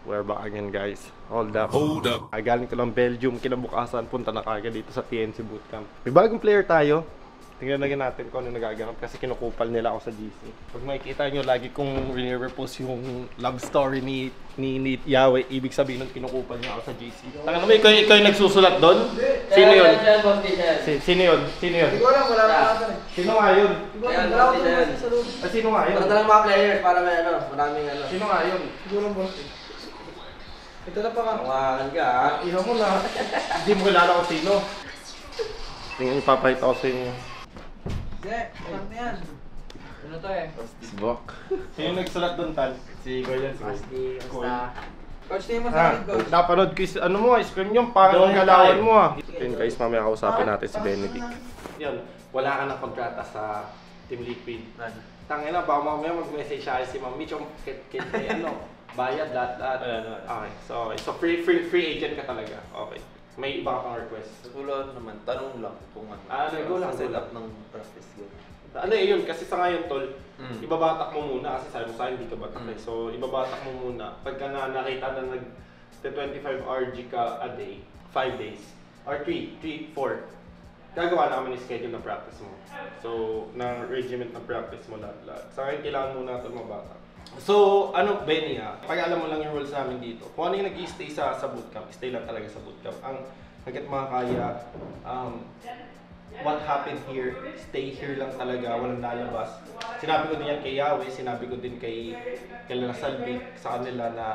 We're back again, guys. Hold up. Galing ko lang Belgium, kinabukasan, punta na kagad dito sa TNC Bootcamp. May bagong player tayo. Tingnan natin kung ano nagaganap kasi kinukupal nila ako sa GC. Pag makikita nyo, lagi kong re-repost yung love story ni Yahweh. Ibig sabihin nun, kinukupal niya ako sa GC. Taka naman, ikaw yung nagsusulat doon? Sino yun? Sino yun? Hindi ko alam, wala na eh. Sino nga yun? Wala ko sa loob. Sino nga yun? Maganda lang mga players para may maraming Sino nga yun? Siguro boss eh. Ito na pa ka. Mawakan ka ha? Iho mo na. Hindi mo kilala kung sino. Tingnan, ipapahita ko sa inyo. Hindi, ano yan? Ano to eh? Bok. Sino nagsulat doon, Tal? Si Goyan. Asti, basta. Coach, name mo sa akin, coach. Napanood ko yung ano mo, screen yung parang galawan mo ah. Yun guys, mamaya kausapin natin si Benedict. Yan, wala ka ng kontrata sa Team Liquid. Tangina, baka mamaya mag-message siya si Ma'am Mitch yung bayad, lahat. Okay, so free agent ka talaga. Okay. May iba ka pang request. Siguro naman, tanong lang kung ano. Go lang. Set up ng practice ko. Ano yun, kasi sa ngayon tol, ibabatak mo muna kasi sabi mo sa akin hindi ka batak eh. So ibabatak mo muna. Pagka nakita na nag-25 RG ka a day, 5 days, or 3, 4, gagawa na kami ng schedule ng practice mo. So, ng regiment ng practice mo lahat. Sa akin, kailangan muna ito mabatak. So, Benny ha, pag alam mo lang yung rules namin dito, kung ano yung nag-i-stay sa bootcamp, stay lang talaga sa bootcamp. Ang hanggat makakaya, what happened here, stay here lang talaga, walang lalabas. Sinabi ko din yan kay Yahweh, sinabi ko din kay Salvi sa kanila na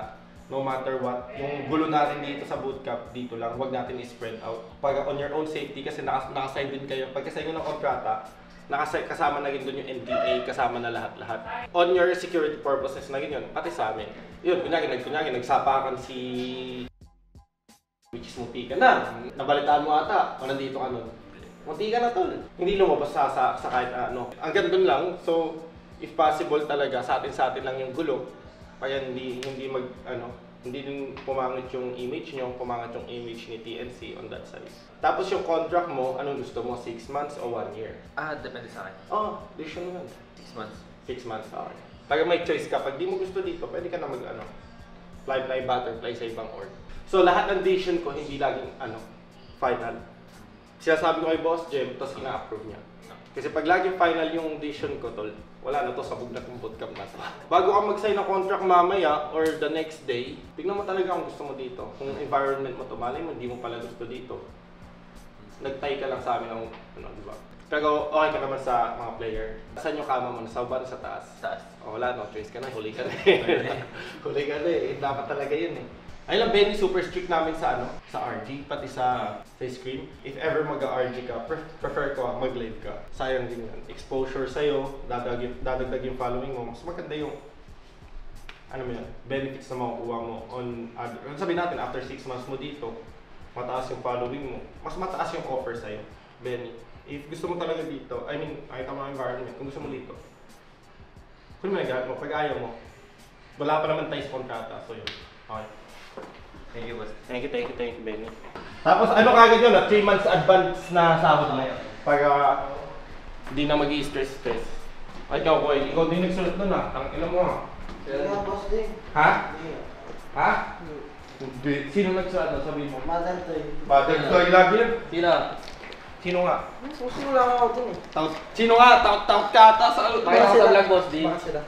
no matter what, yung gulo natin dito sa bootcamp, dito lang, huwag natin i-spread out. Pag on your own safety, kasi nakasign din kayo, pagka-sign nyo ng kontrata, kasama na rin doon yung NDA, kasama na lahat-lahat. On your security purposes na rin yun, pati sa amin. Yun, kunyari nagsapakan si... which is munti ka na. Nabalitaan mo ata, o nandito ka nun. Munti ka na tol. Hindi lumabas sa kahit ano. Hanggang doon lang, so if possible talaga, sa atin lang yung gulo. Kaya hindi din pumangit yung image nyo, pumangit yung image ni TNC on that side. Tapos yung contract mo, anong gusto mo? 6 months o 1 year? Depende sa akin. Decision mo yan. 6 months. 6 months, okay. Pag may choice ka, pag di mo gusto dito, pwede ka na fly butterfly sa ibang org. So lahat ng decision ko, hindi laging final. Sinasabi ko kay Boss Jem, tapos ina-approve niya. Kasi pag laging final yung decision ko, tol, wala na to, sabog na itong bootcamp na to. Bago ka mag-sign ng contract mamaya or the next day, tignan mo talaga kung gusto mo dito. Kung environment mo to, malay mo, hindi mo pala gusto dito. Nagtay ka lang sa amin ng, di ba? Pero okay ka naman sa mga player. Saan yung kama mo? Sa baba, sa taas? Taas. Wala, no choice ka na, huli ka na huli ka na dapat talaga yun eh. Ayun lang, Benny, super strict namin sa RG, pati sa screen. If ever mag-RG ka, prefer ko mag-live ka. Sayang din yan. Exposure sa'yo, dadagdag yung following mo. Mas maganda yung, benefits na makukuha mo on other. Sabihin natin, after 6 months mo dito, mataas yung following mo. Mas mataas yung offer sa'yo, Benny. If gusto mo talaga dito, nakita mo ang environment, kung gusto mo dito, kung may nag-aat mo, pag ayaw mo, wala pa naman tayo sa kontrata. So yun, okay. Thank you, boss. Thank you, Benny. Tapos kagad yun, 3 months advance na sahod na yun. Para hindi na mag-i-stress. Ay, ikaw din nagsulat doon Ang ina mo Sino boss din? Ha? Sino nagsulat doon? Sabihin mo. Mother Toy, lagi yun. Sino nga? Sino lang ako dun eh. Sino nga? Takot ka ata sa Pakita ko sa vlog, boss, di. Baka sila.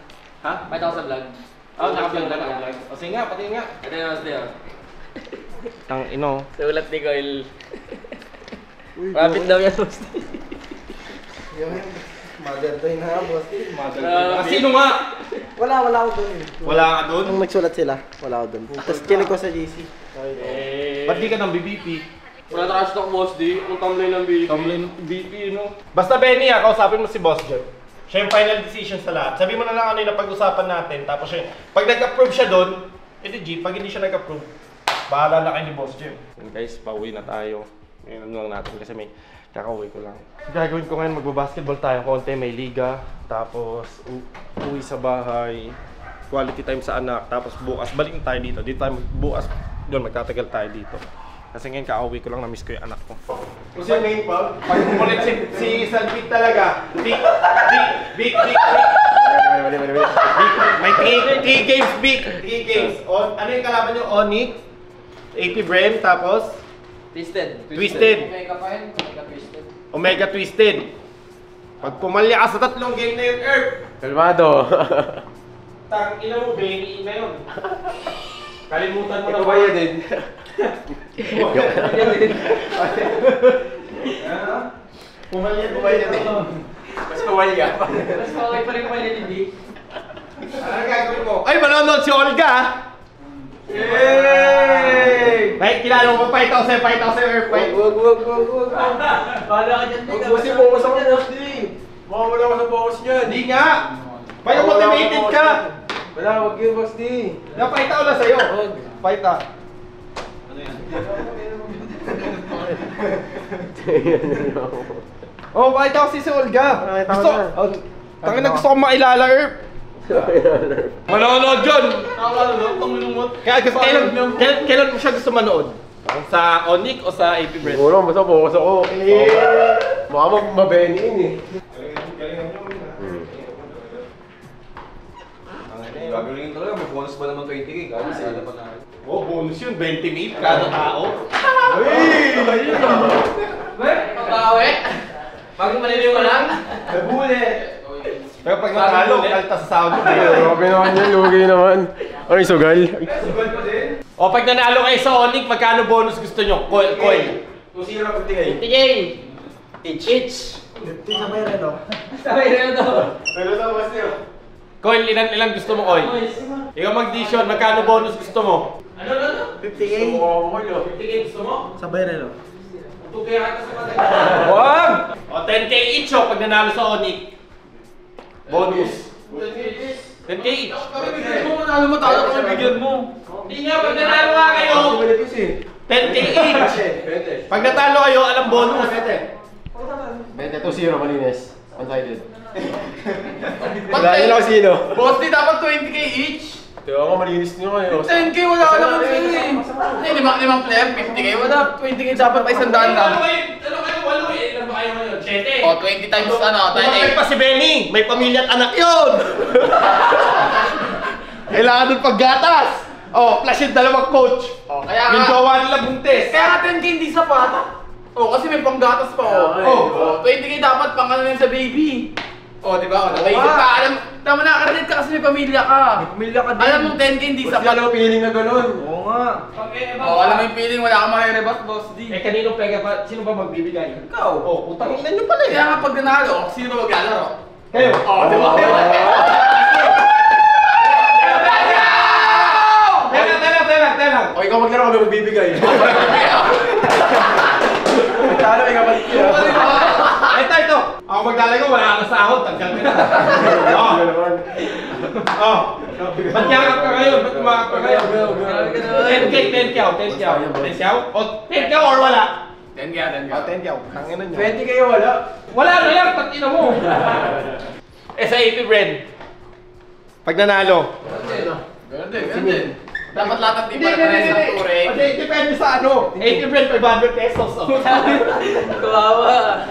Ha? Pakita ko sa vlog. Naka-vlog. O sige nga, pati nga. Ito yung boss, di. Tang ino. Sulat ni Coil. Rapid daw yan, boss. Mother Toy na boss. Sino nga? Wala ako dun eh. Wala ka doon? Nung nagsulat sila, wala ako dun. Tapos kinig ko sa GC. Ba't di ka ng BBP? Wala trash talk, boss, di. Ang tamlay ng BP. Tamlay ng BBP, no? Basta Benny kausapin mo si Boss Joe. Siya yung final decision sa lahat. Sabi mo na lang yung napag-usapan natin. Tapos pag nag-approve siya doon, G, pag hindi siya nag-approve, bahala na kayo ni Boss Jim. Guys, pauwi na tayo. Ngayon lang natin kasi may kakauwi ko lang. Gagawin ko ngayon, magbabasketball tayo konti, may liga. Tapos uwi sa bahay, quality time sa anak. Tapos bukas, balik tayo dito. Dito tayo bukas, doon magtatagal tayo dito. Kasi ngayon kakauwi ko lang, na-miss ko yung anak ko. Kasi ngayon pa, pag umulit si Salpit talaga, big. May 3 games, big. 3 games. Ano yung kalaban nyo? Onyx, AP Bren, tapos Twisted. Twisted. Omega pa yun. Omega Twisted. Omega Twisted. Pag pumalya ka sa 3 game na yun, Earth, Kalmado. tang ina mo, Benny na yun. Kalimutan mo na Ikaw ba yun din? Pumalya din. Mas kawalya. Mas okay pa rin pala hindi. Ano gagawin mo? Ay, manonood si Olga! Yay! Ay, kilala mo pa, 5,000, Earth, Wag. Bahala ka dyan. Huwag mo focus ako, boss D. Makawala ko sa focus niyan. Hindi nga! Kaya motivated ka! Wala, wag yun, boss D. Napakita ko na sa'yo. Fight ah. Oh, pakita ko si Olga. Nakita ko Gusto, na. oh, tangin na gusto ko makilala, Earth. Manonood yun! Kaya gusto, kailan mo siya gusto manood? Sa Onyx o sa AP Bread? Siguro, basta focus ako. Baka mabeniin eh. Gagawin talaga, may bonus ba naman 20k? Gagawin sila pa na. Oh, bonus yun, 20 mil kada tao. Pagkawe. Bagong maniniwala. Nabuli! Pero pag natalo, kalta sa sound mo. Grabe naman yun, lugi naman. Ano yung sugal? O pag nanalo kayo sa Onyx, magkano bonus gusto nyo? Coin. Kung sino lang 50k? 50K. Each. Sabay rin, no? Sabay rin ito. Pero ito, boss niyo. Coin, ilan gusto mo, coin? Ikaw mag-dition, magkano bonus gusto mo? Ano? 50k? 50k gusto mo? Sabay rin, no? 2k ata sa pagkakita. Wag! O 10k each o pag nanalo sa Onyx. Bonus. 10k each. Bakit mo manalo mo tayo kung bigyan mo? Hindi nga, pag nanalo nga kayo, 10k each. Pag natalo kayo, alam bonus. 20-2-0 malinis. One-sided. Wala yun ako sino. Boss, di dapat 20k each. Kaya ako malinis nyo kayo. 10k wala ka naman sa'yo eh. Hindi, limang player, 50k. Wala, 20k dapat pa 100 lang. Ano kayo, walo eh. Ilan ba kayo ngayon? 7. O, 20 times ano, Tumakay pa si Benny. May pamilya at anak yun. Kailangan dun paggatas. Oh, plus yung dalawang coach. O, kaya Yung nga. jowa nila buntis. Kaya nga 10k hindi sapat. O, kasi may panggatas pa o. 20k dapat pang ano yun sa baby. O, di ba? O, nakaisip ka. Alam, tama nakaka-relate ka kasi may pamilya ka. May pamilya ka din. Alam mong 10k hindi Basta sapat. alam mo feeling na ganun. Oo nga. O, alam mo yung feeling, wala kang makirebat, boss D. Eh, kanino pega pa? Sino ba magbibigay? Ikaw. Oh, utang ina nyo pala eh. Kaya nga pag nanalo, sino ba maglalaro? Kayo. O, di ba? Tela. O ikaw maglaro kami magbibigay. Talo may kapalit yun. Ito. Ako magdalago, wala kang sahod. Tanggal ka na. Oh. Ba't yakap ka ngayon? Ba't kumakap ka ngayon? 10k. O, 10k or wala? 10k. 10k. Tangin na nyo. 20 kayo wala. Wala na yan, tatina mo. Eh sa AP Bren, pag nanalo. Ganun din. Dapat lahat ng team pare-pares ng turing. Kasi depende sa ano. AP Bren, 500 pesos. Oh. Kawawa.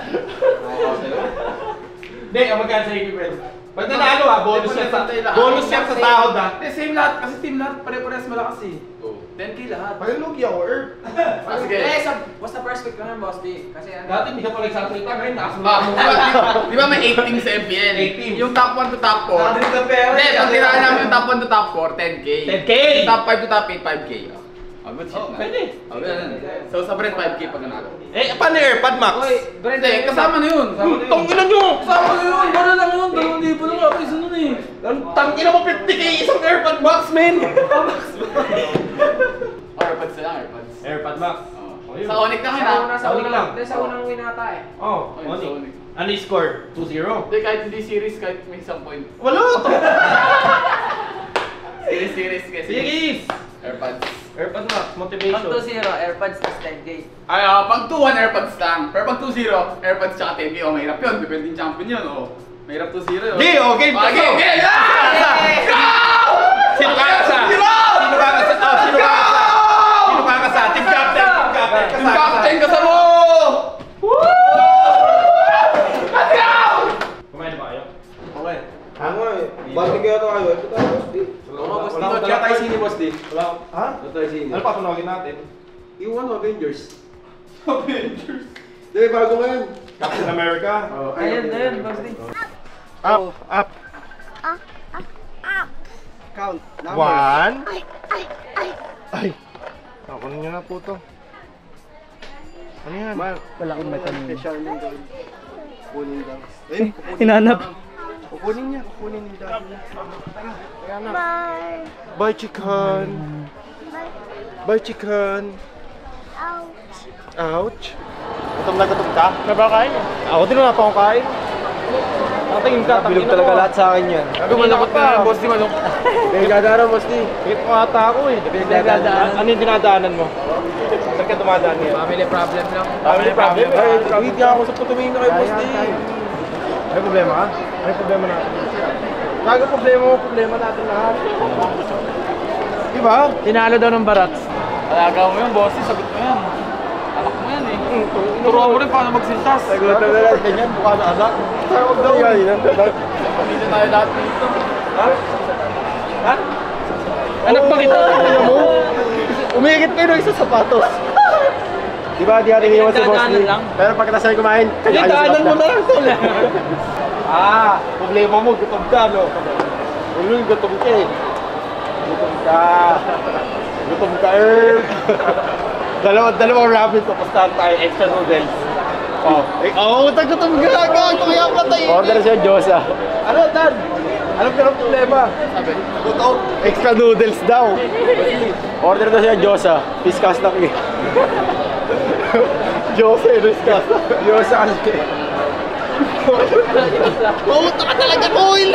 Hindi, ang magkano sa AP Bren. Pag nanalo bonus yan sa sahod ha. Hindi, same lahat. Kasi team lahat pare-pares malakas eh. 10k lahat. Pag lugi ako, Sige. Basta first pick lang boss di. Kasi ano, Dati hindi ka pala nagsasalita ngayon, Di ba may 8 teams sa MPL? 8 teams. Yung top 1 to top 4. Hindi, pag tinaan namin yung top 1 to top 4, 10k. 10K! Yung top 5 to top 8, 5k. Oh, good shit na. Pwede. Oh, ganun. So, sa Brent, 5k pag nanalo. Eh, paano AirPod Max? Hindi, kasama na yun. Tangina nyo! Kasama na yun. Gano'n lang yun. 2,000 lang ako isa nun eh. Tangina mo 50k isang AirPod Max, men! AirPods na lang, AirPods. AirPod Max. Sa Onyx lang yun sa ah. una, sa Sa una lang. unang, sa unang winata eh. Oh, Ayun, sa Onyx. ano yung score? 2-0? Hindi, kahit hindi series, kahit may isang point. Wala! Series kasi. Series! AirPods. AirPod Max, Pag motivation. 2-0, AirPods plus 10k. Ay, pag 2-1 AirPods lang. Pero pag 2-0, AirPods tsaka 10k. Oh, mahirap yun. Depende yung champion yun. Oh. Mahirap 2-0 yun. Game! Oh, game! Ah, game! Game! Sino kakasa? Sino kakasa? Oh, sino kakasa? Sino kakasa? Team captain! Team captain ka sa mo! Kumain ba kayo? Okay. Ano eh. Ha? Ano papanogin natin? Yung ano, Avengers. Avengers. Di, bago ngayon. Captain America. Ayun, ayun, Boss D. Up, up. Count. One. Ay. Ako nyo na po to. Ano yan? Wala akong matanong. Special nyung gawin. Kunin daw. Hinanap. Kukunin niya, kukunin yung dami niya. Bye, chicken. Bye, chicken. Ouch. Gutom na gutom ka? Nabakain? Ako din na pa akong kain. Nakatingin ka, Bilog talaga lahat sa akin yan. Sabi malakot na, Boss D, malakot. Pinagdadaanan, Boss D. Higit mo ata ako eh. Ano yung dinadaanan mo? Saan ka dumadaan ngayon? Family problem lang. Family problem? Ay, hindi ako sa tumingin na kay Boss D. May problema ka? May problema natin. Bago problema mo, problema natin lahat. Diba? Tinalo daw ng Barats. Alaga mo yan, Boss D, sagot mo yan. Anak mo yan eh. Turuan mo rin paano magsintas. Nagulat na lang, ganyan, mukha na anak. Huwag daw yan. Pamilya tayo lahat dito. Ha? Anak ba kita? Tingnan mo. Umigit kayo ng isa sapatos. Di ba, di natin iniwan si Boss D. Dadaanan lang. Pero pag nasay kumain, Daanan mo na lang tol. Problema mo, gutom ka, no? Ulul, gutom ka eh. Gutom ka. Gutom ka eh. Dalawang ramen, tapos tayo extra noodles. Gutom ka. Kaya patay. Order siya, Diyosa. Ano, Dan? Alam ka ng problema. Sabi, Gutom. Extra noodles daw. Order na siya, Diyosa. Piskas na kayo. Diyos eh, riskas. Diyosa kasi. Mauta ka talaga, Koil!